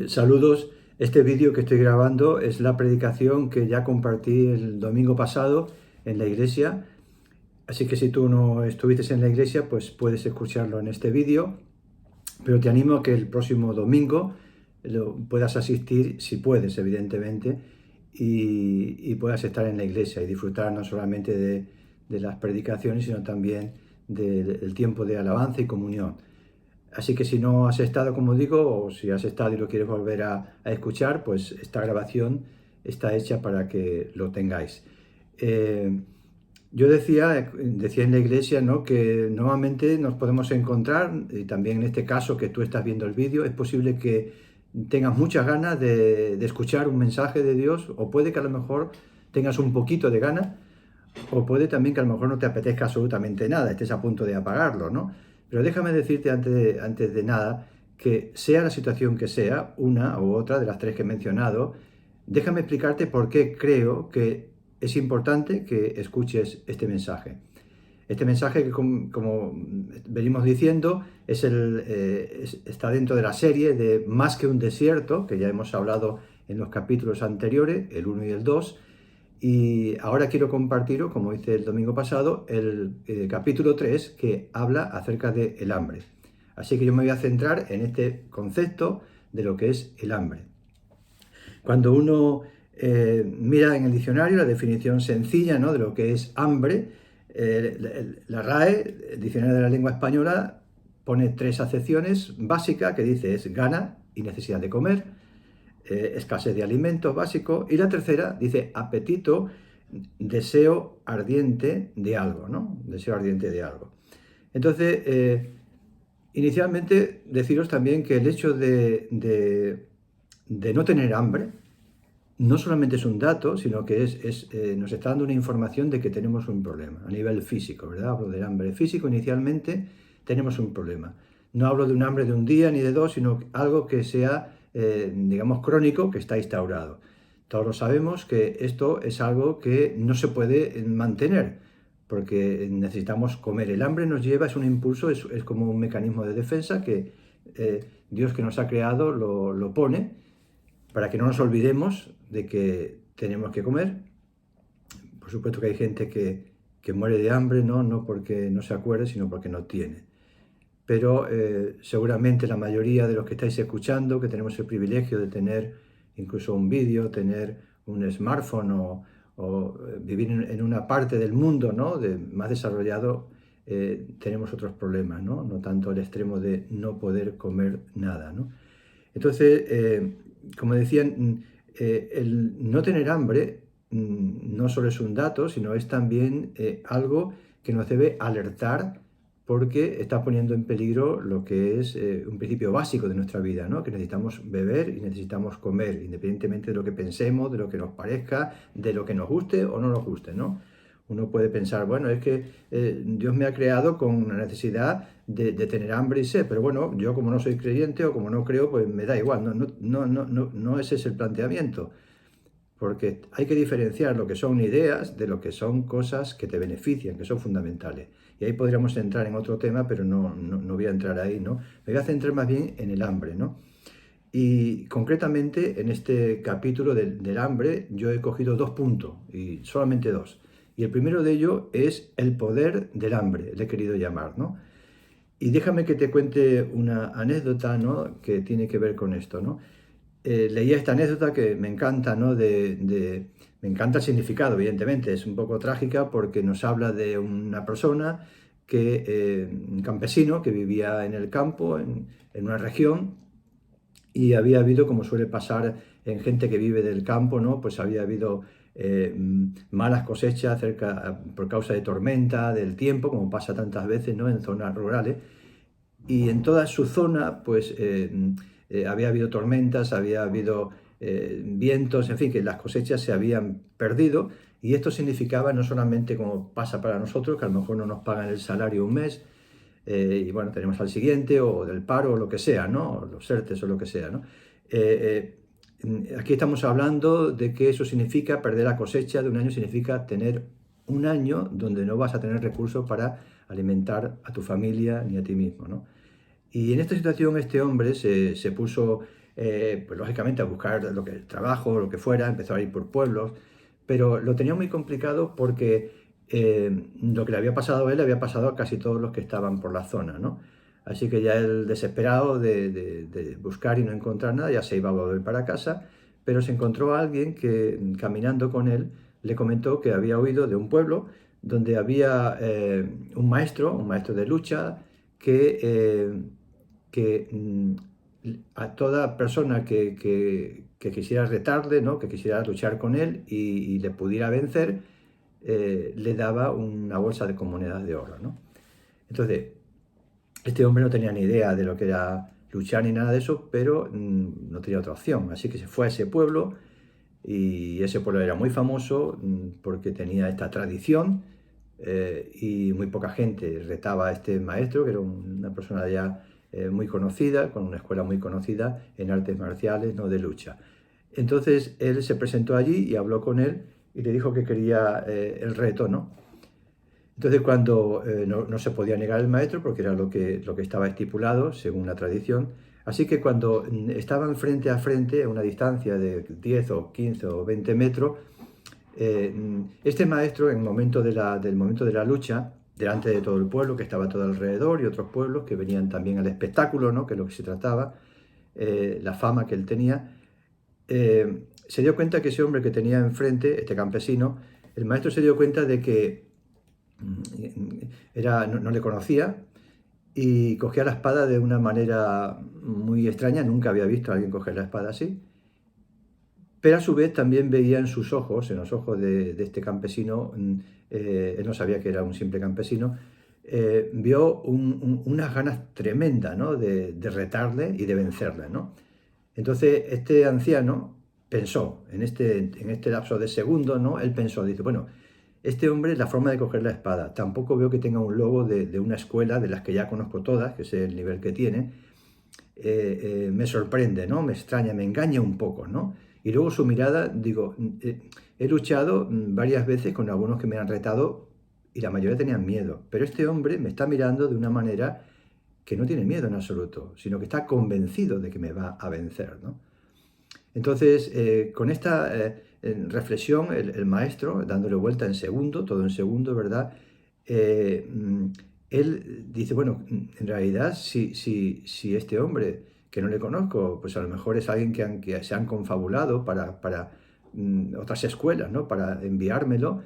Saludos, este vídeo que estoy grabando es la predicación que ya compartí el domingo pasado en la iglesia, así que si tú no estuviste en la iglesia, pues puedes escucharlo en este vídeo, pero te animo a que el próximo domingo puedas asistir, si puedes, evidentemente, y puedas estar en la iglesia y disfrutar no solamente de las predicaciones, sino también del tiempo de alabanza y comunión. Así que si no has estado, como digo, o si has estado y lo quieres volver a escuchar, pues esta grabación está hecha para que lo tengáis. Eh, yo decía en la iglesia, ¿no?, que normalmente nos podemos encontrar, y también en este caso que tú estás viendo el vídeo, es posible que tengas muchas ganas de escuchar un mensaje de Dios, o puede que a lo mejor tengas un poquito de ganas, o puede también que a lo mejor no te apetezca absolutamente nada, estés a punto de apagarlo, ¿no? Pero déjame decirte antes de nada que sea la situación que sea, una u otra de las tres que he mencionado, déjame explicarte por qué creo que es importante que escuches este mensaje. Este mensaje que, como venimos diciendo, está dentro de la serie de Más que un desierto, que ya hemos hablado en los capítulos anteriores, el 1 y el 2, y ahora quiero compartiros, como hice el domingo pasado, el capítulo 3 que habla acerca del hambre. Así que yo me voy a centrar en este concepto de lo que es el hambre. Cuando uno mira en el diccionario la definición sencilla, ¿no?, de lo que es hambre, la RAE, el Diccionario de la Lengua Española, pone tres acepciones básicas que dice es gana y necesidad de comer, escasez de alimentos básicos, y la tercera dice apetito, deseo ardiente de algo, ¿no? Deseo ardiente de algo. Entonces, inicialmente deciros también que el hecho de no tener hambre no solamente es un dato, sino que nos está dando una información de que tenemos un problema a nivel físico, ¿verdad? Hablo del hambre físico, inicialmente tenemos un problema. No hablo de un hambre de un día ni de dos, sino algo que sea, digamos, crónico, que está instaurado. Todos sabemos que esto es algo que no se puede mantener, porque necesitamos comer. El hambre nos lleva, es un impulso, es como un mecanismo de defensa que Dios, que nos ha creado, lo pone para que no nos olvidemos de que tenemos que comer. Por supuesto que hay gente que muere de hambre, no porque no se acuerde, sino porque no tiene. Pero seguramente la mayoría de los que estáis escuchando, que tenemos el privilegio de tener incluso un vídeo, tener un smartphone o vivir en una parte del mundo, ¿no?, más desarrollado, tenemos otros problemas, ¿no? No tanto el extremo de no poder comer nada, ¿no? Entonces, como decían, el no tener hambre no solo es un dato, sino es también algo que nos debe alertar, porque está poniendo en peligro lo que es un principio básico de nuestra vida, ¿no? Que necesitamos beber y necesitamos comer, independientemente de lo que pensemos, de lo que nos parezca, de lo que nos guste o no nos guste, ¿no? Uno puede pensar, bueno, es que Dios me ha creado con una necesidad de tener hambre y sed, pero bueno, yo como no soy creyente o como no creo, pues me da igual, no ese es el planteamiento, porque hay que diferenciar lo que son ideas de lo que son cosas que te benefician, que son fundamentales. Y ahí podríamos entrar en otro tema, pero no voy a entrar ahí, ¿no? Me voy a centrar más bien en el hambre, ¿no? Y concretamente en este capítulo del hambre yo he cogido 2 puntos, y solamente 2. Y el primero de ellos es el poder del hambre, le he querido llamar, ¿no? Y déjame que te cuente una anécdota, ¿no?, que tiene que ver con esto, ¿no? Leía esta anécdota que me encanta, ¿no? Me encanta el significado, evidentemente. Es un poco trágica porque nos habla de una persona un campesino que vivía en el campo, en una región, y había habido, como suele pasar en gente que vive del campo, ¿no?, pues había habido malas cosechas por causa de tormenta, del tiempo, como pasa tantas veces, ¿no?, en zonas rurales. Y en toda su zona, pues había habido tormentas, había habido vientos, en fin, que las cosechas se habían perdido, y esto significaba no solamente, como pasa para nosotros, que a lo mejor no nos pagan el salario un mes, y bueno, tenemos al siguiente, o del paro, o lo que sea, ¿no?, los ERTES o lo que sea, ¿no? Aquí estamos hablando de que eso significa perder la cosecha de un año, significa tener un año donde no vas a tener recursos para alimentar a tu familia ni a ti mismo, ¿no? Y en esta situación este hombre se puso pues lógicamente a buscar lo que, trabajo, lo que fuera, empezó a ir por pueblos, pero lo tenía muy complicado porque lo que le había pasado a él le había pasado a casi todos los que estaban por la zona, ¿no? Así que ya él, desesperado de buscar y no encontrar nada, ya se iba a volver para casa, pero se encontró a alguien que, caminando con él, le comentó que había oído de un pueblo donde había un maestro de lucha, que a toda persona que quisiera retarle, ¿no? Que quisiera luchar con él y le pudiera vencer, le daba una bolsa con monedas de oro, ¿no? Entonces, este hombre no tenía ni idea de lo que era luchar ni nada de eso, pero no tenía otra opción. Así que se fue a ese pueblo y ese pueblo era muy famoso porque tenía esta tradición y muy poca gente retaba a este maestro, que era una persona ya muy conocida, con una escuela muy conocida en artes marciales, no de lucha. Entonces él se presentó allí y habló con él y le dijo que quería el reto, ¿no? Entonces cuando no se podía negar el maestro porque era lo que estaba estipulado según la tradición, así que cuando estaban frente a frente a una distancia de 10 o 15 o 20 metros, este maestro en el momento del momento de la lucha, delante de todo el pueblo que estaba todo alrededor y otros pueblos que venían también al espectáculo, ¿no? Que es lo que se trataba, la fama que él tenía, se dio cuenta que ese hombre que tenía enfrente, este campesino, el maestro se dio cuenta de que no le conocía y cogía la espada de una manera muy extraña, nunca había visto a alguien coger la espada así, pero a su vez también veía en sus ojos, en los ojos de este campesino, él no sabía que era un simple campesino, vio unas ganas tremendas, ¿no? de retarle y de vencerle, ¿no? Entonces este anciano pensó, en este lapso de segundos, ¿no? Él pensó, dice, bueno, este hombre, la forma de coger la espada, tampoco veo que tenga un logo de una escuela de las que ya conozco todas, que es el nivel que tiene, me sorprende, ¿no? Me extraña, me engaña un poco, ¿no? Y luego su mirada, digo, he luchado varias veces con algunos que me han retado y la mayoría tenían miedo, pero este hombre me está mirando de una manera que no tiene miedo en absoluto, sino que está convencido de que me va a vencer, ¿no? Entonces, con esta reflexión, el maestro, dándole vuelta en segundo, todo en segundo, ¿verdad? Eh, mm, Él dice, bueno, en realidad, si este hombre, que no le conozco, pues a lo mejor es alguien que se han confabulado para otras escuelas, ¿no? Para enviármelo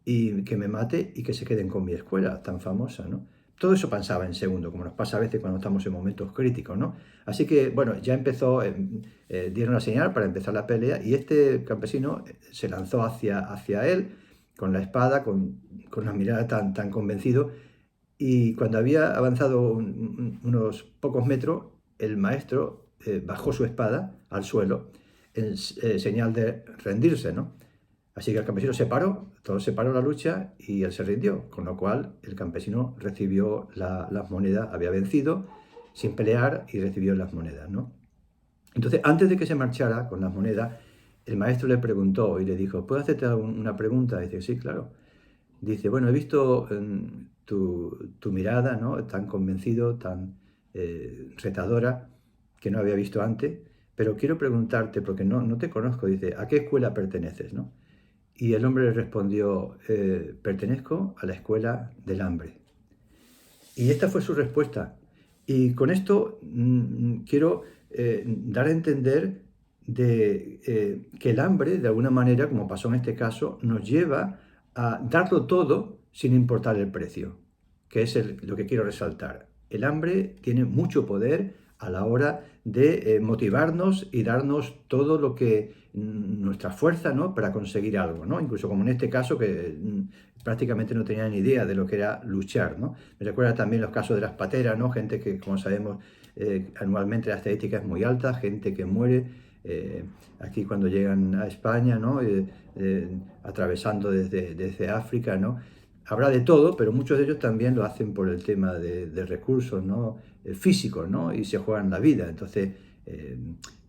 y que me mate y que se queden con mi escuela tan famosa, ¿no? Todo eso pensaba en segundo, como nos pasa a veces cuando estamos en momentos críticos, ¿no? Así que, bueno, ya empezó, dieron la señal para empezar la pelea y este campesino se lanzó hacia él con la espada, con la mirada tan convencido y cuando había avanzado unos pocos metros, el maestro bajó su espada al suelo en señal de rendirse, ¿no? Así que el campesino se paró, todo se paró la lucha y él se rindió, con lo cual el campesino recibió las monedas, había vencido sin pelear y recibió las monedas, ¿no? Entonces, antes de que se marchara con las monedas, el maestro le preguntó y le dijo, ¿puedo hacerte una pregunta? Y dice, sí, claro. Dice, bueno, he visto tu mirada, ¿no? Tan convencido, tan retadora, que no había visto antes, pero quiero preguntarte, porque no te conozco, dice, ¿a qué escuela perteneces, no? Y el hombre le respondió, pertenezco a la escuela del hambre. Y esta fue su respuesta. Y con esto quiero dar a entender que el hambre, de alguna manera, como pasó en este caso, nos lleva a darlo todo sin importar el precio, que es lo que quiero resaltar. El hambre tiene mucho poder a la hora de motivarnos y darnos todo lo que nuestra fuerza, ¿no? Para conseguir algo, ¿no? Incluso como en este caso que prácticamente no tenía ni idea de lo que era luchar, ¿no? Me recuerda también los casos de las pateras, ¿no? Gente que, como sabemos, anualmente la estadística es muy alta, gente que muere aquí cuando llegan a España, ¿no? Atravesando desde África, ¿no? Habrá de todo, pero muchos de ellos también lo hacen por el tema de recursos, ¿no? Físicos, ¿no? Y se juegan la vida. Entonces,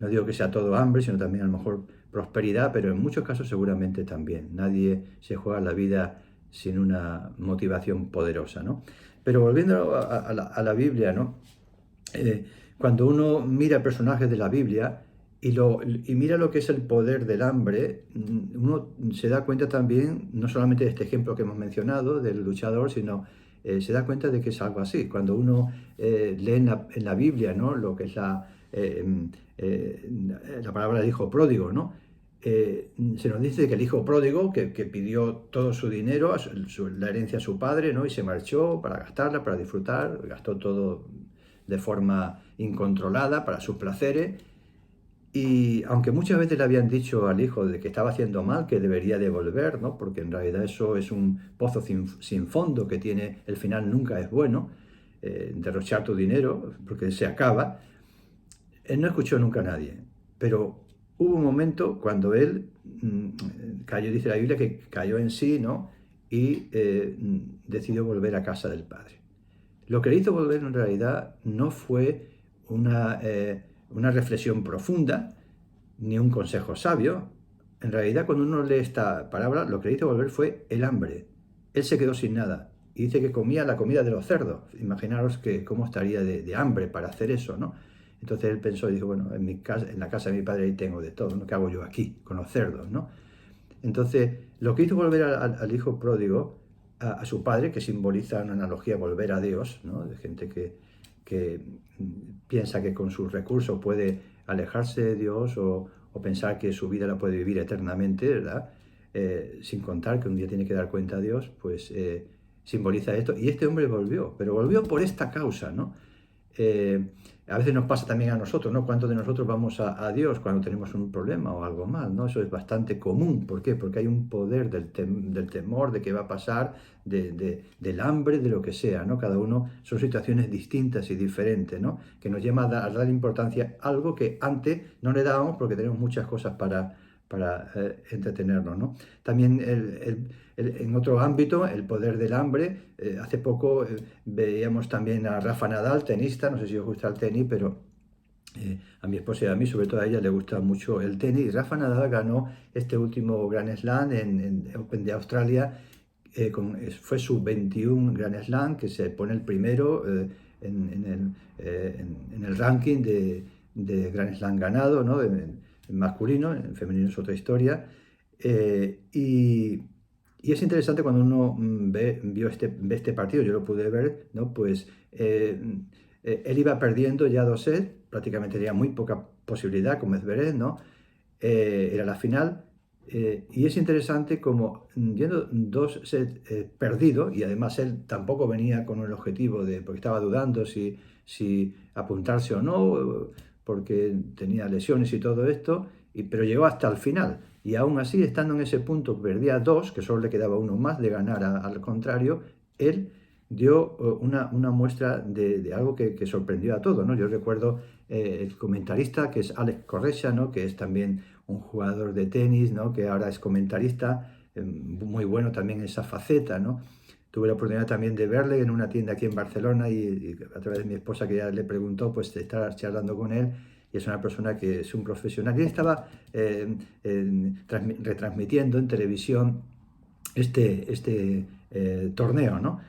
no digo que sea todo hambre, sino también a lo mejor prosperidad, pero en muchos casos seguramente también. Nadie se juega la vida sin una motivación poderosa, ¿no? Pero volviendo a la Biblia, ¿no? cuando uno mira personajes de la Biblia y mira lo que es el poder del hambre, uno se da cuenta también, no solamente de este ejemplo que hemos mencionado, del luchador, sino se da cuenta de que es algo así. Cuando uno lee en la Biblia, ¿no? Lo que es la palabra del hijo pródigo, ¿no? Se nos dice que el hijo pródigo, que pidió todo su dinero, la herencia a su padre, ¿no? Y se marchó para gastarla, para disfrutar, gastó todo de forma incontrolada para sus placeres. Y aunque muchas veces le habían dicho al hijo de que estaba haciendo mal, que debería devolver, ¿no? Porque en realidad eso es un pozo sin fondo que tiene, el final nunca es bueno, derrochar tu dinero, porque se acaba. Él no escuchó nunca a nadie, pero hubo un momento cuando él cayó, dice la Biblia, que cayó en sí, ¿no? Y decidió volver a casa del padre. Lo que le hizo volver en realidad no fue una reflexión profunda, ni un consejo sabio. En realidad, cuando uno lee esta palabra, lo que le hizo volver fue el hambre. Él se quedó sin nada. Y dice que comía la comida de los cerdos. Imaginaros que cómo estaría de hambre para hacer eso, ¿no? Entonces él pensó y dijo, bueno, en la casa de mi padre ahí tengo de todo, ¿no? ¿Qué hago yo aquí con los cerdos, ¿no? Entonces, lo que hizo volver al hijo pródigo, a su padre, que simboliza una analogía volver a Dios, ¿no? De gente que piensa que con sus recursos puede alejarse de Dios o pensar que su vida la puede vivir eternamente, ¿verdad? Sin contar que un día tiene que dar cuenta a Dios, pues simboliza esto. Y este hombre volvió, pero volvió por esta causa, ¿no? Eh, a veces nos pasa también a nosotros, ¿no? ¿Cuántos de nosotros vamos a Dios cuando tenemos un problema o algo mal, ¿no? Eso es bastante común. ¿Por qué? Porque hay un poder del temor de qué va a pasar, del hambre, de lo que sea, ¿no? Cada uno son situaciones distintas y diferentes, ¿no? Que nos lleva a dar importancia a algo que antes no le dábamos porque tenemos muchas cosas para entretenernos, ¿no? También en otro ámbito, el poder del hambre. Hace poco veíamos también a Rafa Nadal, tenista, no sé si os gusta el tenis, pero a mi esposa y a mí, sobre todo a ella, le gusta mucho el tenis. Y Rafa Nadal ganó este último Grand Slam en Open de Australia. Fue su 21 Grand Slam, que se pone el primero en el ranking de Grand Slam ganado, ¿no? En masculino, en femenino es otra historia. Y es interesante cuando uno ve este partido, yo lo pude ver, ¿no? Pues él iba perdiendo ya 2 sets, prácticamente tenía muy poca posibilidad, como Zverev, ¿no? Era la final. Y es interesante como yendo 2 sets perdido, y además él tampoco venía con el objetivo porque estaba dudando si apuntarse o no, porque tenía lesiones y todo esto, pero llegó hasta el final. Y aún así, estando en ese punto, perdía 2, que solo le quedaba uno más de ganar al contrario, él dio una muestra de algo que sorprendió a todos, ¿no? Yo recuerdo el comentarista, que es Alex Correia, ¿no? Que es también un jugador de tenis, ¿no? Que ahora es comentarista, muy bueno también en esa faceta, ¿no? Tuve la oportunidad también de verle en una tienda aquí en Barcelona y a través de mi esposa que ya le preguntó, pues de estar charlando con él. Y es una persona que es un profesional. Y él estaba retransmitiendo en televisión este torneo, ¿no?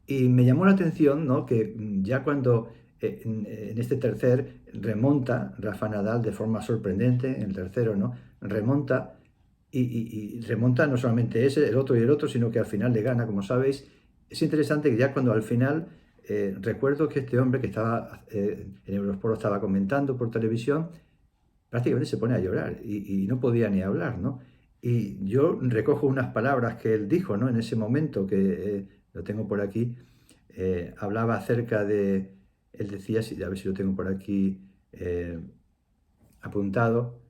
Y me llamó la atención, ¿no? Que ya cuando en este tercer remonta Rafa Nadal de forma sorprendente, en el tercero, ¿no? Remonta y remonta no solamente ese, el otro y el otro, sino que al final le gana, como sabéis. Es interesante que ya cuando al final, recuerdo que este hombre que estaba en Eurosport estaba comentando por televisión, prácticamente se pone a llorar y no podía ni hablar, ¿no? Y yo recojo unas palabras que él dijo, ¿no? En ese momento, que lo tengo por aquí, hablaba acerca él decía, a ver si lo tengo por aquí apuntado,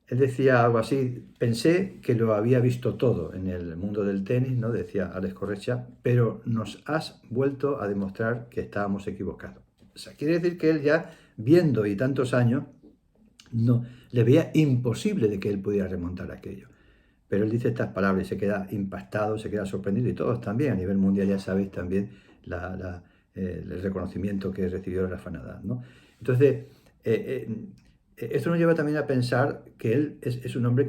él decía algo así: pensé que lo había visto todo en el mundo del tenis, ¿no? Decía Alex Correia, pero nos has vuelto a demostrar que estábamos equivocados. O sea, quiere decir que él ya, viendo y tantos años, no, le veía imposible de que él pudiera remontar aquello. Pero él dice estas palabras y se queda impactado, se queda sorprendido, y todos también, a nivel mundial ya sabéis también el reconocimiento que recibió Rafa Nadal, ¿no? Entonces, esto nos lleva también a pensar que él es un hombre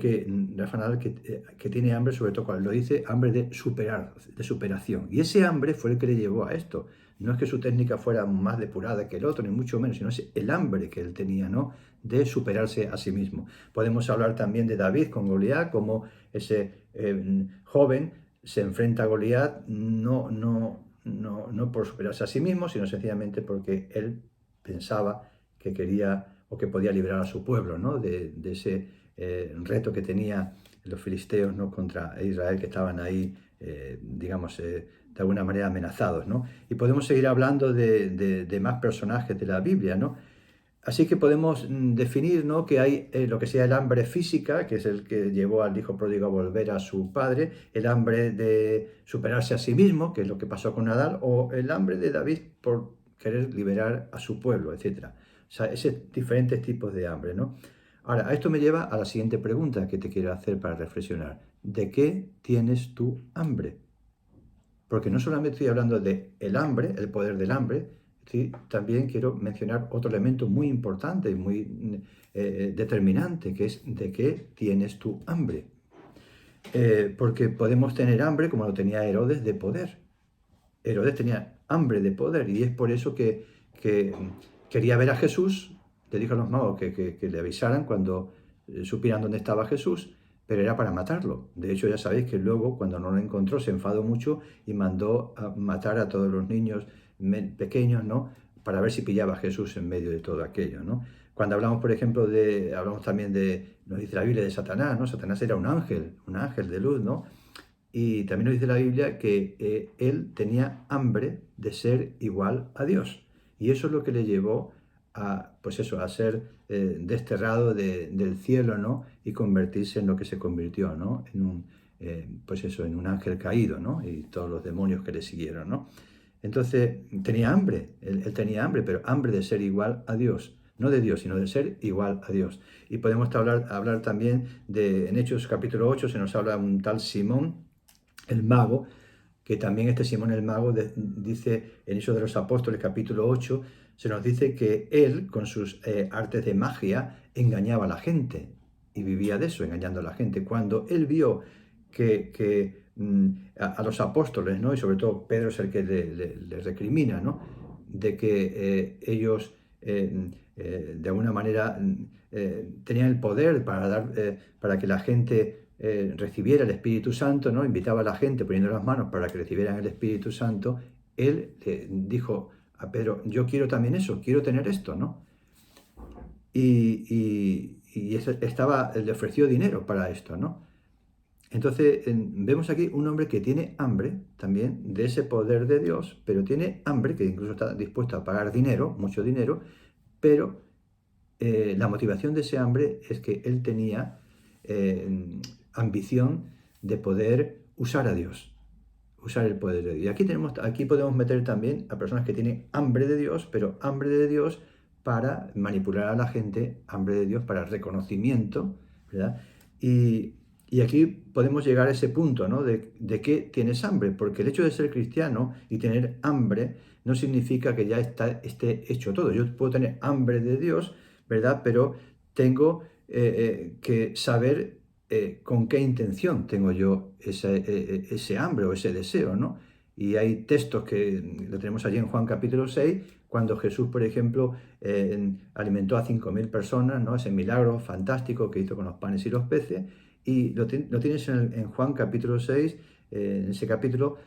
Rafa Nadal, que tiene hambre, sobre todo cuando lo dice, hambre de superar, de superación. Y ese hambre fue el que le llevó a esto. No es que su técnica fuera más depurada que el otro, ni mucho menos, sino es el hambre que él tenía, ¿no? De superarse a sí mismo. Podemos hablar también de David con Goliat, como ese joven se enfrenta a Goliat no por superarse a sí mismo, sino sencillamente porque él pensaba que quería o que podía liberar a su pueblo, ¿no? De ese reto que tenía los filisteos, ¿no? Contra Israel, que estaban ahí, digamos, de alguna manera amenazados, ¿no? Y podemos seguir hablando de más personajes de la Biblia, ¿no? Así que podemos definir, ¿no? Que hay lo que sea el hambre física, que es el que llevó al hijo pródigo a volver a su padre, el hambre de superarse a sí mismo, que es lo que pasó con Adán, o el hambre de David por querer liberar a su pueblo, etcétera. O sea, esos diferentes tipos de hambre, ¿no? Ahora, esto me lleva a la siguiente pregunta que te quiero hacer para reflexionar. ¿De qué tienes tú hambre? Porque no solamente estoy hablando de el hambre, el poder del hambre, ¿sí? También quiero mencionar otro elemento muy importante y muy determinante, que es de qué tienes tú hambre. Porque podemos tener hambre, como lo tenía Herodes, de poder. Herodes tenía hambre de poder y es por eso que quería ver a Jesús. Le dijo a los magos que le avisaran cuando supieran dónde estaba Jesús, pero era para matarlo. De hecho, ya sabéis que luego, cuando no lo encontró, se enfadó mucho y mandó a matar a todos los niños pequeños, ¿no? Para ver si pillaba a Jesús en medio de todo aquello, ¿no? Cuando hablamos, por ejemplo, hablamos también nos dice la Biblia de Satanás, ¿no? Satanás era un ángel de luz, ¿no? Y también nos dice la Biblia que él tenía hambre de ser igual a Dios. Y eso es lo que le llevó a, pues eso, a ser desterrado del cielo, ¿no? Y convertirse en lo que se convirtió, ¿no? Pues eso, en un ángel caído, ¿no? Y todos los demonios que le siguieron, ¿no? Entonces, tenía hambre, él tenía hambre, pero hambre de ser igual a Dios. No de Dios, sino de ser igual a Dios. Y podemos hablar también en Hechos capítulo 8, se nos habla de un tal Simón, el mago, que también este Simón el mago dice en Hechos de los Apóstoles capítulo 8, se nos dice que él con sus artes de magia engañaba a la gente y vivía de eso, engañando a la gente. Cuando él vio a los apóstoles, ¿no? Y sobre todo Pedro es el que le recrimina, ¿no? De que ellos de alguna manera tenían el poder para que la gente recibiera el Espíritu Santo, ¿no? Invitaba a la gente poniendo las manos para que recibieran el Espíritu Santo. Él dijo a Pedro, yo quiero también eso, quiero tener esto, ¿no? Le ofreció dinero para esto, ¿no? Entonces vemos aquí un hombre que tiene hambre también de ese poder de Dios, pero tiene hambre, que incluso está dispuesto a pagar dinero, mucho dinero, pero la motivación de ese hambre es que él tenía ambición de poder usar a Dios, usar el poder de Dios. Y aquí podemos meter también a personas que tienen hambre de Dios, pero hambre de Dios para manipular a la gente, hambre de Dios para reconocimiento, ¿verdad? Y aquí podemos llegar a ese punto, ¿no? De qué tienes hambre, porque el hecho de ser cristiano y tener hambre no significa que ya esté hecho todo. Yo puedo tener hambre de Dios, ¿verdad? Pero tengo que saber con qué intención tengo yo ese hambre o ese deseo, ¿no? Y hay textos que lo tenemos allí en Juan capítulo 6, cuando Jesús, por ejemplo, alimentó a 5.000 personas, ¿no? Ese milagro fantástico que hizo con los panes y los peces, y lo tienes en Juan capítulo 6, en ese capítulo,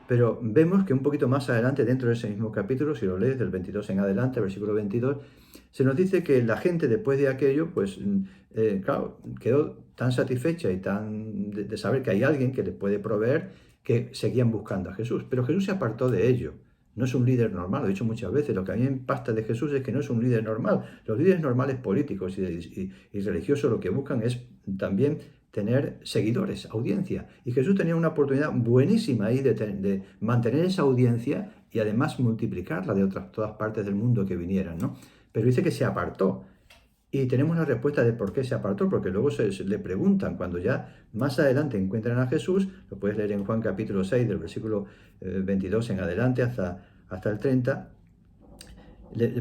pero vemos que un poquito más adelante, dentro de ese mismo capítulo, si lo lees del 22 en adelante, versículo 22, se nos dice que la gente después de aquello, pues claro, quedó tan satisfecha y tan de saber que hay alguien que les puede proveer, que seguían buscando a Jesús. Pero Jesús se apartó de ello. No es un líder normal, lo he dicho muchas veces. Lo que a mí me impacta de Jesús es que no es un líder normal. Los líderes normales políticos y religiosos lo que buscan es también tener seguidores, audiencia. Y Jesús tenía una oportunidad buenísima ahí de mantener esa audiencia y además multiplicarla de todas partes del mundo que vinieran, ¿no? Pero dice que se apartó. Y tenemos la respuesta de por qué se apartó, porque luego se le preguntan, cuando ya más adelante encuentran a Jesús, lo puedes leer en Juan capítulo 6, del versículo 22 en adelante hasta el 30,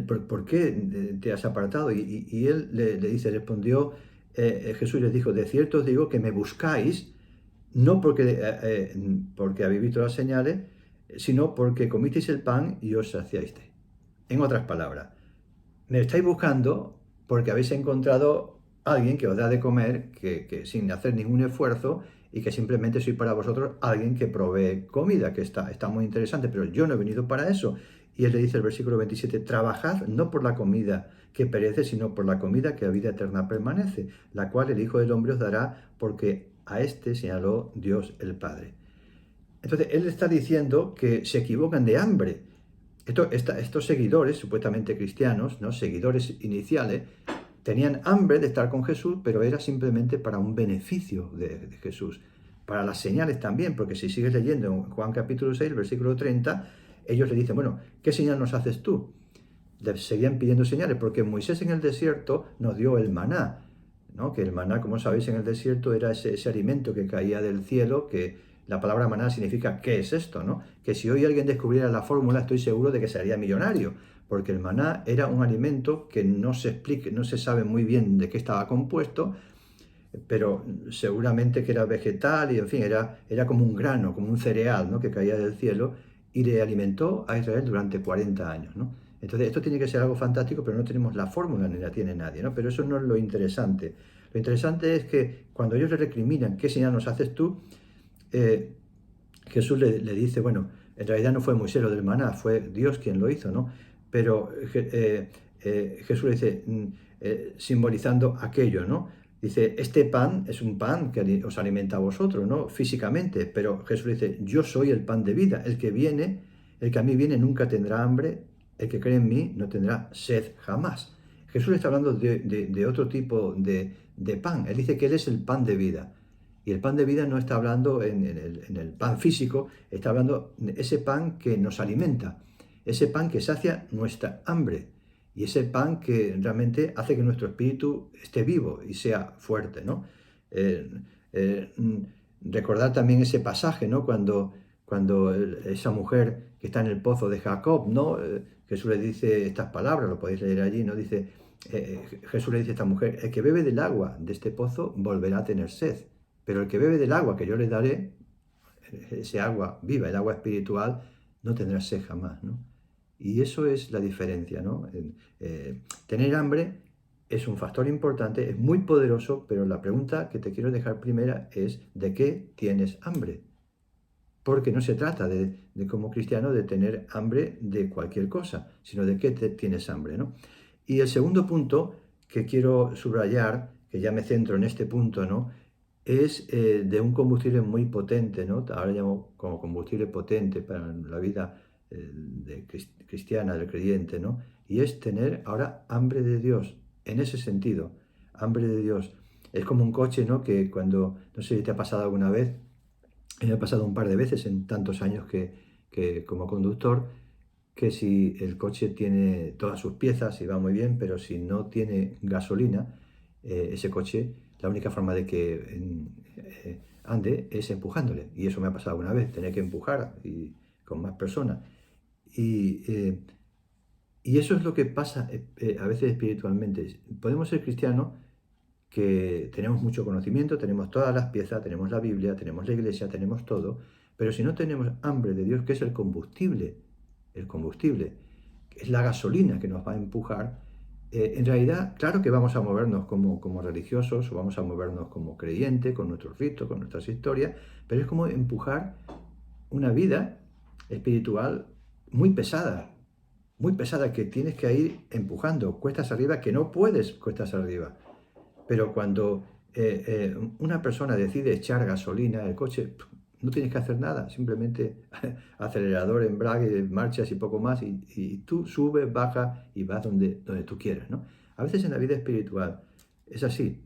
¿por qué te has apartado? Y él le dice, respondió, Jesús les dijo, de cierto os digo que me buscáis, no porque habéis visto las señales, sino porque comisteis el pan y os saciasteis. En otras palabras, me estáis buscando porque habéis encontrado a alguien que os da de comer, que sin hacer ningún esfuerzo, y que simplemente soy para vosotros alguien que provee comida, que está muy interesante, pero yo no he venido para eso. Y él le dice el versículo 27, trabajad no por la comida que perece, sino por la comida que a vida eterna permanece, la cual el Hijo del Hombre os dará, porque a este señaló Dios el Padre. Entonces, él está diciendo que se equivocan de hambre. Estos seguidores, supuestamente cristianos, ¿no? Seguidores iniciales, tenían hambre de estar con Jesús, pero era simplemente para un beneficio de Jesús. Para las señales también, porque si sigues leyendo en Juan capítulo 6, versículo 30, ellos le dicen, bueno, ¿qué señal nos haces tú? Les seguían pidiendo señales, porque Moisés en el desierto nos dio el maná, ¿no? Que el maná, como sabéis, en el desierto era ese alimento que caía del cielo, que la palabra maná significa ¿qué es esto? ¿No? Que si hoy alguien descubriera la fórmula, estoy seguro de que sería millonario, porque el maná era un alimento que no se explica, no se sabe muy bien de qué estaba compuesto, pero seguramente que era vegetal y en fin, era como un grano, como un cereal, ¿no? Que caía del cielo y le alimentó a Israel durante 40 años, ¿no? Entonces esto tiene que ser algo fantástico, pero no tenemos la fórmula ni la tiene nadie, ¿no? Pero eso no es lo interesante. Lo interesante es que cuando ellos le recriminan, ¿qué señal nos haces tú? Eh, Jesús le dice, bueno, en realidad no fue Moisés lo del maná, fue Dios quien lo hizo, ¿no? Pero Jesús le dice, simbolizando aquello, ¿no? Dice, este pan es un pan que os alimenta a vosotros, ¿no? Físicamente, pero Jesús le dice, yo soy el pan de vida, el que a mí viene nunca tendrá hambre, el que cree en mí no tendrá sed jamás. Jesús está hablando de otro tipo de pan, él dice que él es el pan de vida. Y el pan de vida no está hablando en el pan físico, está hablando de ese pan que nos alimenta, ese pan que sacia nuestra hambre y ese pan que realmente hace que nuestro espíritu esté vivo y sea fuerte, ¿no? Eh, eh, Recordar también ese pasaje, ¿no? Cuando esa mujer que está en el pozo de Jacob, ¿no? Jesús le dice estas palabras, lo podéis leer allí, ¿no? Dice, Jesús le dice a esta mujer, el que bebe del agua de este pozo volverá a tener sed. Pero el que bebe del agua que yo le daré, ese agua viva, el agua espiritual, no tendrá sed jamás, ¿no? Y eso es la diferencia, ¿no? Tener hambre es un factor importante, es muy poderoso, pero la pregunta que te quiero dejar primera es, ¿de qué tienes hambre? Porque no se trata como cristiano de tener hambre de cualquier cosa, sino de qué tienes hambre, ¿no? Y el segundo punto que quiero subrayar, que ya me centro en este punto, ¿no? Es de un combustible muy potente, ¿no? Ahora llamo como combustible potente para la vida cristiana del creyente, ¿no? Y es tener ahora hambre de Dios, en ese sentido, hambre de Dios. Es como un coche, ¿no? Que cuando, no sé si te ha pasado alguna vez, me ha pasado un par de veces en tantos años que como conductor, que si el coche tiene todas sus piezas y va muy bien, pero si no tiene gasolina, ese coche, la única forma de que ande es empujándole. Y eso me ha pasado alguna vez, tener que empujar y, con más personas. Y, eh, y eso es lo que pasa a veces espiritualmente. Podemos ser cristianos que tenemos mucho conocimiento, tenemos todas las piezas, tenemos la Biblia, tenemos la iglesia, tenemos todo, pero si no tenemos hambre de Dios, que es el combustible, que es la gasolina que nos va a empujar, en realidad, claro que vamos a movernos como religiosos, o vamos a movernos como creyentes, con nuestros ritos, con nuestras historias, pero es como empujar una vida espiritual muy pesada, que tienes que ir empujando, cuestas arriba, que no puedes cuestas arriba. Pero cuando una persona decide echar gasolina al coche, no tienes que hacer nada, simplemente acelerador, embrague, marchas y poco más, y tú subes, bajas y vas donde tú quieras, ¿no? A veces en la vida espiritual es así.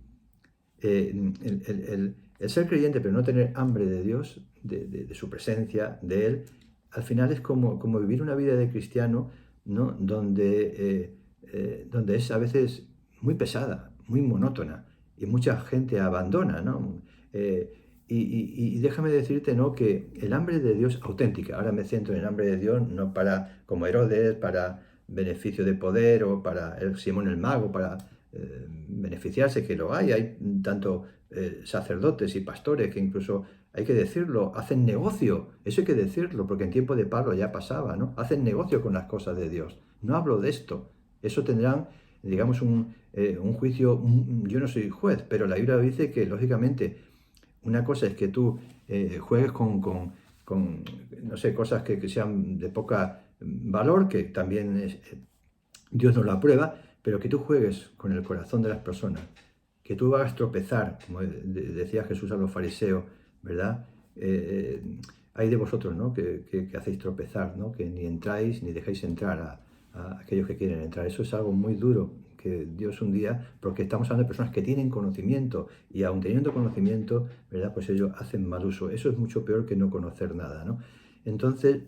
El ser creyente pero no tener hambre de Dios, de su presencia, de Él, al final es como vivir una vida de cristiano, ¿no? Donde es a veces muy pesada, muy monótona y mucha gente abandona, ¿no? Y déjame decirte, ¿no? Que el hambre de Dios auténtica, ahora me centro en el hambre de Dios, no para, como Herodes, para beneficio de poder o para el Simón el Mago, para beneficiarse, que lo hay tanto sacerdotes y pastores que incluso hay que decirlo, hacen negocio, eso hay que decirlo, porque en tiempo de Pablo ya pasaba, ¿no? Hacen negocio con las cosas de Dios. No hablo de esto. Eso tendrán, digamos, un juicio, yo no soy juez, pero la Biblia dice que, lógicamente, una cosa es que tú juegues con, no sé, cosas que sean de poca valor, que también Dios no lo aprueba, pero que tú juegues con el corazón de las personas, que tú hagas tropezar, como decía Jesús a los fariseos, ¿verdad? Hay de vosotros, ¿no? Que hacéis tropezar, ¿no? Que ni entráis ni dejáis entrar a aquellos que quieren entrar. Eso es algo muy duro que Dios un día, porque estamos hablando de personas que tienen conocimiento y aun teniendo conocimiento, ¿verdad? Pues ellos hacen mal uso. Eso es mucho peor que no conocer nada, ¿no? Entonces,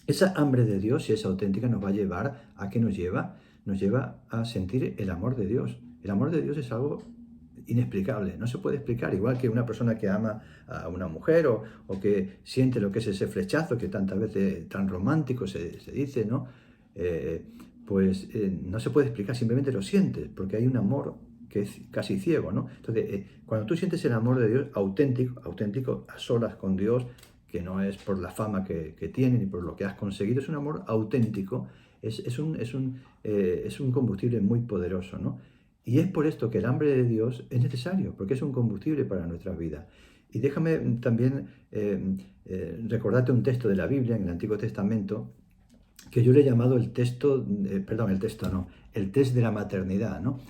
esa hambre de Dios, si es auténtica, nos va a llevar a ¿qué nos lleva? Nos lleva a sentir el amor de Dios. El amor de Dios es algo inexplicable, no se puede explicar, igual que una persona que ama a una mujer o que siente lo que es ese flechazo que tantas veces tan romántico se dice, ¿no? Eh, no se puede explicar, simplemente lo sientes, porque hay un amor que es casi ciego, ¿no? Entonces, cuando tú sientes el amor de Dios auténtico, auténtico, a solas con Dios, que no es por la fama que tiene ni por lo que has conseguido, es un amor auténtico, es un combustible muy poderoso, ¿no? Y es por esto que el hambre de Dios es necesario, porque es un combustible para nuestras vidas. Y déjame también recordarte un texto de la Biblia en el Antiguo Testamento que yo le he llamado el texto, perdón, el texto no, el test de la maternidad, ¿no?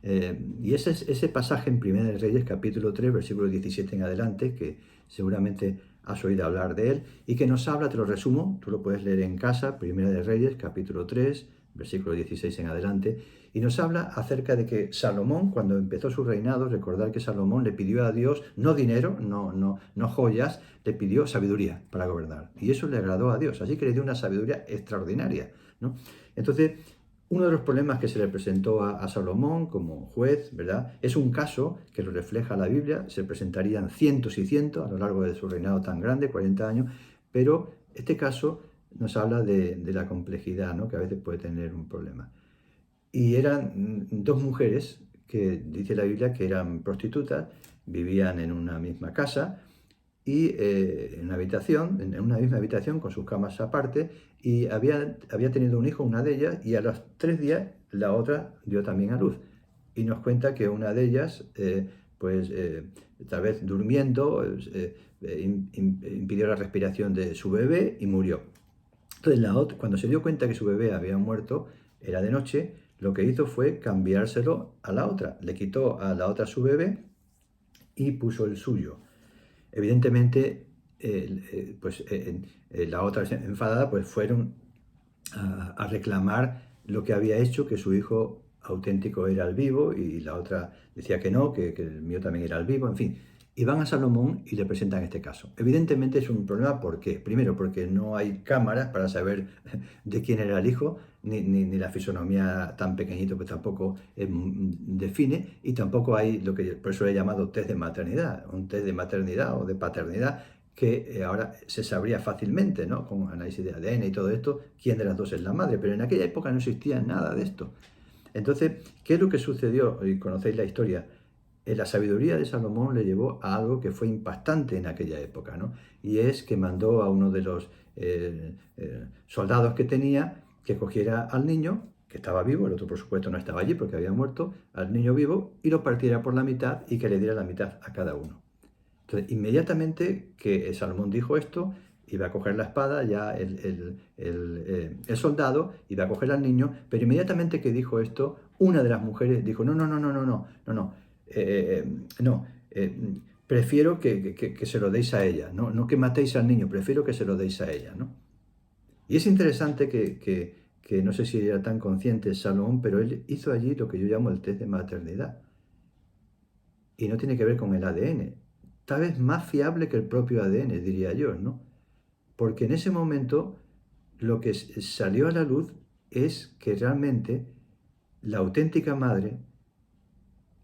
Y ese pasaje en Primera de Reyes, capítulo 3, versículo 17 en adelante, que seguramente has oído hablar de él, y que nos habla, te lo resumo, tú lo puedes leer en casa, Primera de Reyes, capítulo 3, versículo 16 en adelante, y nos habla acerca de que Salomón, cuando empezó su reinado, recordar que Salomón le pidió a Dios no dinero, no joyas, le pidió sabiduría para gobernar. Y eso le agradó a Dios, así que le dio una sabiduría extraordinaria, ¿no? Entonces, uno de los problemas que se le presentó a Salomón como juez, ¿verdad? Es un caso que lo refleja la Biblia, se presentarían cientos y cientos a lo largo de su reinado tan grande, 40 años, pero este caso nos habla de la complejidad, ¿no? Que a veces puede tener un problema. Y eran dos mujeres que dice la Biblia que eran prostitutas, vivían en una misma casa y en una misma habitación con sus camas aparte, y había tenido un hijo, una de ellas, y a los 3 días la otra dio también a luz. Y nos cuenta que una de ellas, tal vez durmiendo, impidió la respiración de su bebé y murió. Entonces la otra, cuando se dio cuenta que su bebé había muerto, era de noche, lo que hizo fue cambiárselo a la otra. Le quitó a la otra su bebé y puso el suyo. Evidentemente, la otra enfadada, pues fueron a reclamar lo que había hecho, que su hijo auténtico era el vivo, y la otra decía que no, que el mío también era el vivo, en fin. Y van a Salomón y le presentan este caso. Evidentemente es un problema, ¿por qué? Primero, porque no hay cámaras para saber de quién era el hijo, ni la fisonomía tan pequeñito que tampoco define, y tampoco hay lo que por eso he llamado test de maternidad, un test de maternidad o de paternidad que ahora se sabría fácilmente, ¿no? Con análisis de ADN y todo esto, quién de las dos es la madre, pero en aquella época no existía nada de esto. Entonces, ¿qué es lo que sucedió? Y conocéis la historia. La sabiduría de Salomón le llevó a algo que fue impactante en aquella época, ¿no? Y es que mandó a uno de los soldados que tenía que cogiera al niño, que estaba vivo, el otro por supuesto no estaba allí porque había muerto, al niño vivo, y lo partiera por la mitad y que le diera la mitad a cada uno. Entonces, inmediatamente que Salomón dijo esto, iba a coger la espada, ya el soldado iba a coger al niño, pero inmediatamente que dijo esto, una de las mujeres dijo, no, no, no, no, no, no, no, no, no, prefiero que se lo deis a ella, no que matéis al niño, prefiero que se lo deis a ella, ¿no? Y es interesante que no sé si era tan consciente Salomón, pero él hizo allí lo que yo llamo el test de maternidad. Y no tiene que ver con el ADN. Tal vez más fiable que el propio ADN, diría yo, ¿no? Porque en ese momento lo que salió a la luz es que realmente la auténtica madre,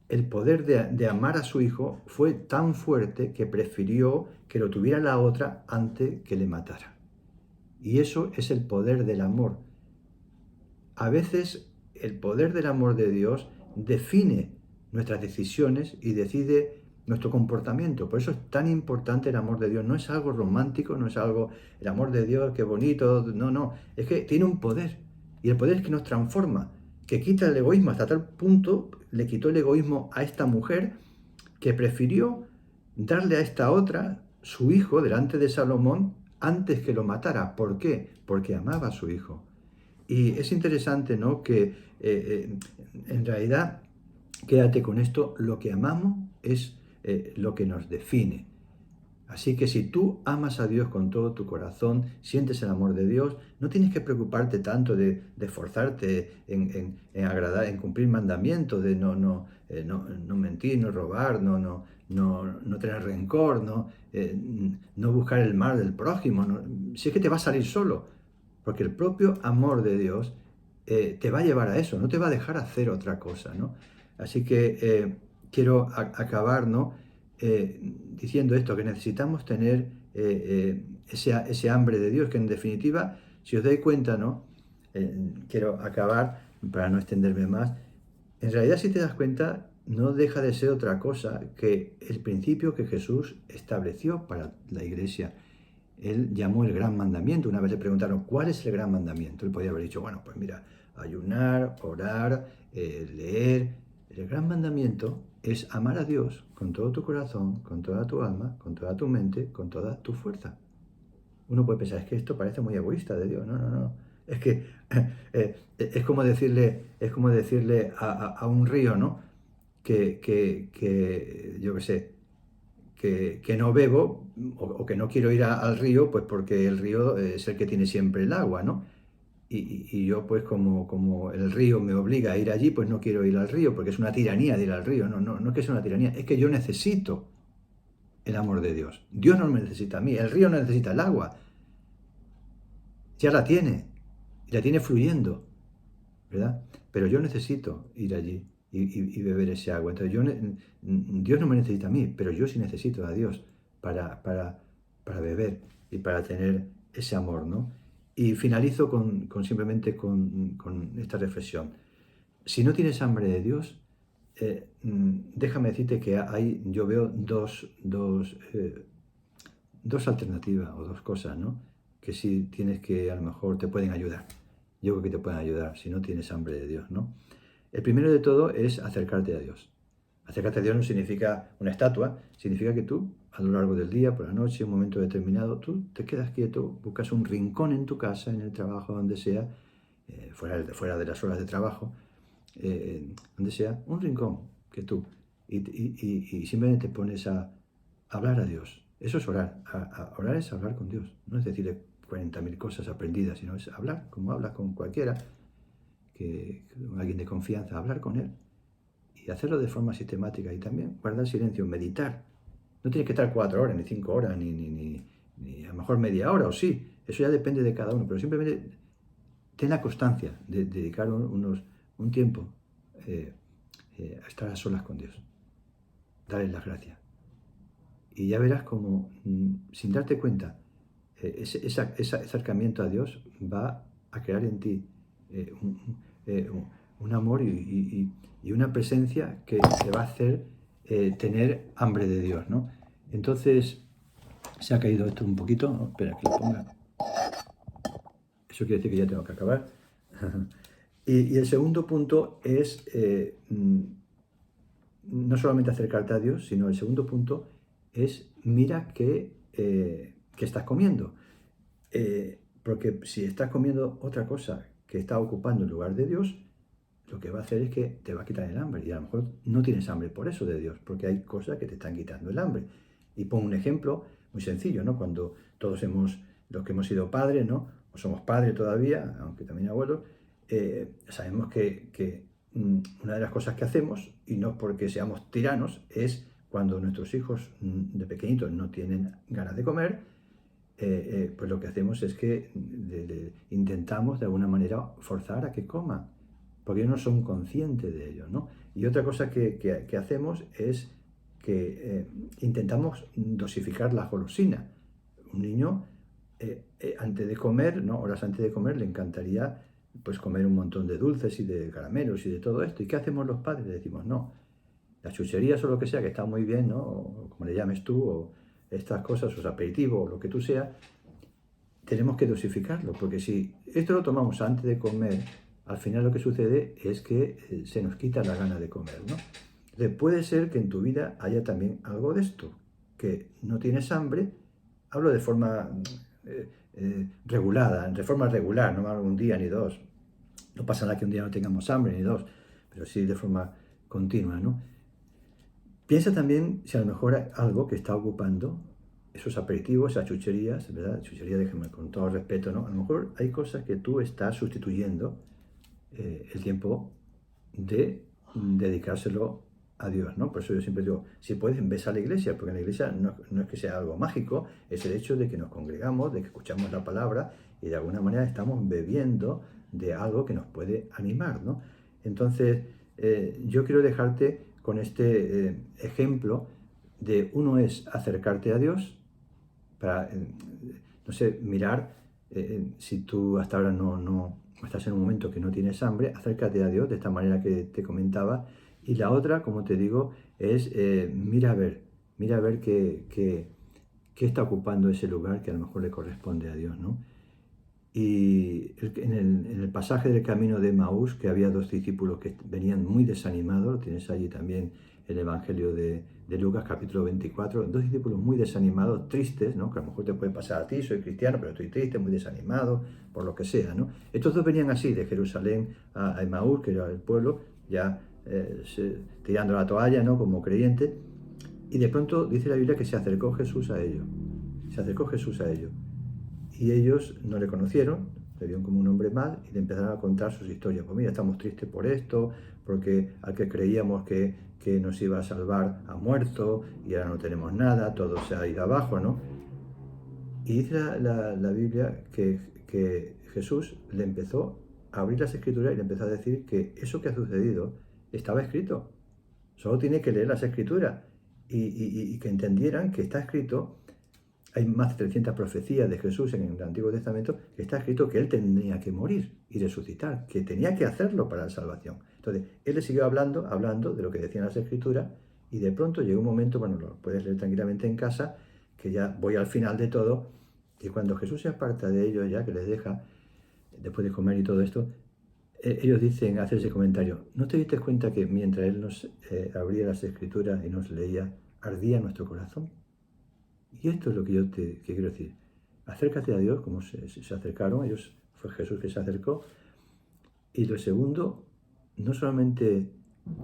el poder de amar a su hijo fue tan fuerte que prefirió que lo tuviera la otra antes que le matara. Y eso es el poder del amor. A veces el poder del amor de Dios define nuestras decisiones y decide nuestro comportamiento. Por eso es tan importante el amor de Dios. No es algo romántico, no es algo, el amor de Dios, qué bonito, no. Es que tiene un poder. Y el poder es que nos transforma, que quita el egoísmo. Hasta tal punto le quitó el egoísmo a esta mujer que prefirió darle a esta otra su hijo delante de Salomón antes que lo matara. ¿Por qué? Porque amaba a su hijo. Y es interesante, ¿no? Que en realidad, quédate con esto, lo que amamos es lo que nos define. Así que si tú amas a Dios con todo tu corazón, sientes el amor de Dios, no tienes que preocuparte tanto de esforzarte en agradar, en cumplir mandamientos, de no mentir, no robar, no tener rencor, no buscar el mal del prójimo. Si es que te va a salir solo, porque el propio amor de Dios te va a llevar a eso, no te va a dejar hacer otra cosa, ¿no? Así que quiero acabar, ¿no? Diciendo esto, que necesitamos tener ese hambre de Dios, que en definitiva, si os dais cuenta, ¿no? Quiero acabar, para no extenderme más, en realidad si te das cuenta, no deja de ser otra cosa que el principio que Jesús estableció para la iglesia. Él llamó el gran mandamiento. Una vez le preguntaron, ¿cuál es el gran mandamiento? Él podía haber dicho, bueno, pues mira, ayunar, orar, leer. El gran mandamiento es amar a Dios con todo tu corazón, con toda tu alma, con toda tu mente, con toda tu fuerza. Uno puede pensar, es que esto parece muy egoísta de Dios. No. Es que es como decirle a un río, ¿no? Yo qué sé, que no bebo o que no quiero ir al río, pues porque el río es el que tiene siempre el agua, ¿no? Y yo pues como el río me obliga a ir allí, pues no quiero ir al río, porque es una tiranía de ir al río. No es que sea una tiranía, es que yo necesito el amor de Dios. Dios no me necesita a mí, el río no necesita el agua, ya la tiene, y la tiene fluyendo, ¿verdad? Pero yo necesito ir allí y beber ese agua. Entonces Dios no me necesita a mí, pero yo sí necesito a Dios para beber y para tener ese amor, ¿no? Y finalizo simplemente con esta reflexión. Si no tienes hambre de Dios, déjame decirte que yo veo dos alternativas o dos cosas, ¿no? Que sí tienes que, a lo mejor, te pueden ayudar. Yo creo que te pueden ayudar si no tienes hambre de Dios, ¿no? El primero de todo es acercarte a Dios. Acercarte a Dios no significa una estatua, significa que tú, a lo largo del día, por la noche, en un momento determinado, tú te quedas quieto, buscas un rincón en tu casa, en el trabajo, donde sea, fuera de las horas de trabajo, donde sea, un rincón que tú, y simplemente te pones a hablar a Dios. Eso es orar. Orar es hablar con Dios. No es decirle 40.000 cosas aprendidas, sino es hablar, como hablas con cualquiera, con alguien de confianza, hablar con él y hacerlo de forma sistemática y también guardar silencio, meditar. No tienes que estar 4 horas, ni 5 horas, ni a lo mejor media hora, o sí, eso ya depende de cada uno, pero simplemente ten la constancia de dedicar un tiempo a estar a solas con Dios, darle las gracias. Y ya verás como, sin darte cuenta, ese acercamiento a Dios va a crear en ti un amor y una presencia que te va a hacer tener hambre de Dios, ¿no? Entonces, se ha caído esto un poquito, ¿no? Espera que lo ponga. Eso quiere decir que ya tengo que acabar. y el segundo punto es no solamente acercarte a Dios, sino el segundo punto es mira qué estás comiendo. Porque si estás comiendo otra cosa que está ocupando el lugar de Dios, lo que va a hacer es que te va a quitar el hambre. Y a lo mejor no tienes hambre por eso de Dios, porque hay cosas que te están quitando el hambre. Y pongo un ejemplo muy sencillo, ¿no? Cuando todos los que hemos sido padres, ¿no? O somos padres todavía, aunque también abuelos, sabemos que una de las cosas que hacemos, y no porque seamos tiranos, es cuando nuestros hijos de pequeñitos no tienen ganas de comer, pues lo que hacemos es que intentamos de alguna manera forzar a que coman, porque ellos no son conscientes de ello, ¿no? Y otra cosa que hacemos es que intentamos dosificar la golosina. Un niño, antes de comer, ¿no? Horas antes de comer, le encantaría pues comer un montón de dulces y de caramelos y de todo esto. ¿Y qué hacemos los padres? Le decimos, no, Las chucherías o lo que sea, que está muy bien, ¿no? O como le llames tú, o estas cosas, o aperitivos, o lo que tú seas, tenemos que dosificarlo, porque si esto lo tomamos antes de comer, al final lo que sucede es que se nos quita la gana de comer, ¿no? Entonces, puede ser que en tu vida haya también algo de esto, que no tienes hambre, hablo de forma regulada, de forma regular, no un día ni dos, no pasa nada que un día no tengamos hambre ni dos, pero sí de forma continua, ¿no? Piensa también si a lo mejor hay algo que está ocupando esos aperitivos, esas chucherías, ¿verdad? Chuchería, déjeme con todo respeto, ¿no? A lo mejor hay cosas que tú estás sustituyendo el tiempo de dedicárselo a Dios, ¿no? Por eso yo siempre digo, si puedes, ves a la iglesia, porque en la iglesia no es que sea algo mágico, es el hecho de que nos congregamos, de que escuchamos la palabra y de alguna manera estamos bebiendo de algo que nos puede animar, ¿no? Entonces, yo quiero dejarte con este ejemplo de uno es acercarte a Dios para, no sé, mirar, si tú hasta ahora no estás en un momento que no tienes hambre, acércate a Dios de esta manera que te comentaba. Y la otra, como te digo, es mira a ver qué está ocupando ese lugar que a lo mejor le corresponde a Dios, ¿no? Y en el pasaje del camino de Maús, que había dos discípulos que venían muy desanimados, tienes allí también el Evangelio de Lucas, capítulo 24, dos discípulos muy desanimados, tristes, ¿no? Que a lo mejor te puede pasar a ti, soy cristiano, pero estoy triste, muy desanimado, por lo que sea, ¿no? Estos dos venían así, de Jerusalén a Maús, que era el pueblo, ya tirando la toalla, ¿no? Como creyentes, y de pronto dice la Biblia que se acercó Jesús a ellos, se acercó Jesús a ellos. Y ellos no le conocieron, le vieron como un hombre más y le empezaron a contar sus historias. Pues mira, estamos tristes por esto, porque al que creíamos que nos iba a salvar ha muerto y ahora no tenemos nada, todo se ha ido abajo, ¿no? Y dice la Biblia que Jesús le empezó a abrir las escrituras y le empezó a decir que eso que ha sucedido estaba escrito. Solo tiene que leer las escrituras y que entendieran que está escrito. Hay más de 300 profecías de Jesús en el Antiguo Testamento que está escrito que Él tenía que morir y resucitar, que tenía que hacerlo para la salvación. Entonces, Él le siguió hablando de lo que decían las Escrituras y de pronto llegó un momento, bueno, lo puedes leer tranquilamente en casa, que ya voy al final de todo, y cuando Jesús se aparta de ellos ya, que les deja, después de comer y todo esto, ellos dicen, hacen ese comentario, ¿no te diste cuenta que mientras Él nos abría las Escrituras y nos leía, ardía nuestro corazón? Y esto es lo que yo te quiero decir. Acércate a Dios, como se acercaron, ellos fue Jesús que se acercó. Y lo segundo, no solamente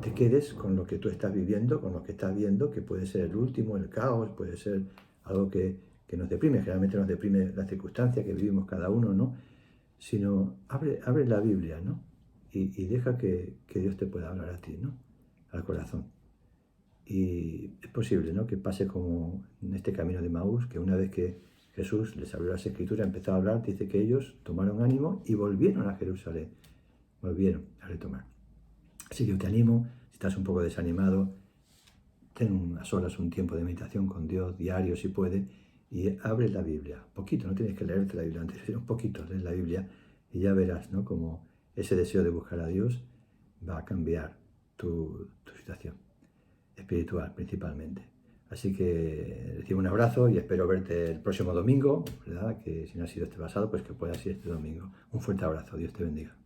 te quedes con lo que tú estás viviendo, con lo que estás viendo, que puede ser el último, el caos, puede ser algo que nos deprime, generalmente nos deprime la circunstancia que vivimos cada uno, ¿no? Sino abre la Biblia, ¿no? Y deja que Dios te pueda hablar a ti, ¿no? Al corazón. Y es posible, ¿no?, que pase como en este camino de Maús, que una vez que Jesús les abrió las escrituras, empezó a hablar, dice que ellos tomaron ánimo y volvieron a Jerusalén, volvieron a retomar. Así que yo te animo, si estás un poco desanimado, ten a solas un tiempo de meditación con Dios, diario si puedes, y abre la Biblia, poquito, no tienes que leerte la Biblia antes, sino un poquito, lees la Biblia y ya verás, ¿no?, cómo ese deseo de buscar a Dios va a cambiar tu situación espiritual principalmente. Así que recibe un abrazo y espero verte el próximo domingo, ¿verdad? Que si no ha sido este pasado, pues que pueda ser este domingo. Un fuerte abrazo, Dios te bendiga.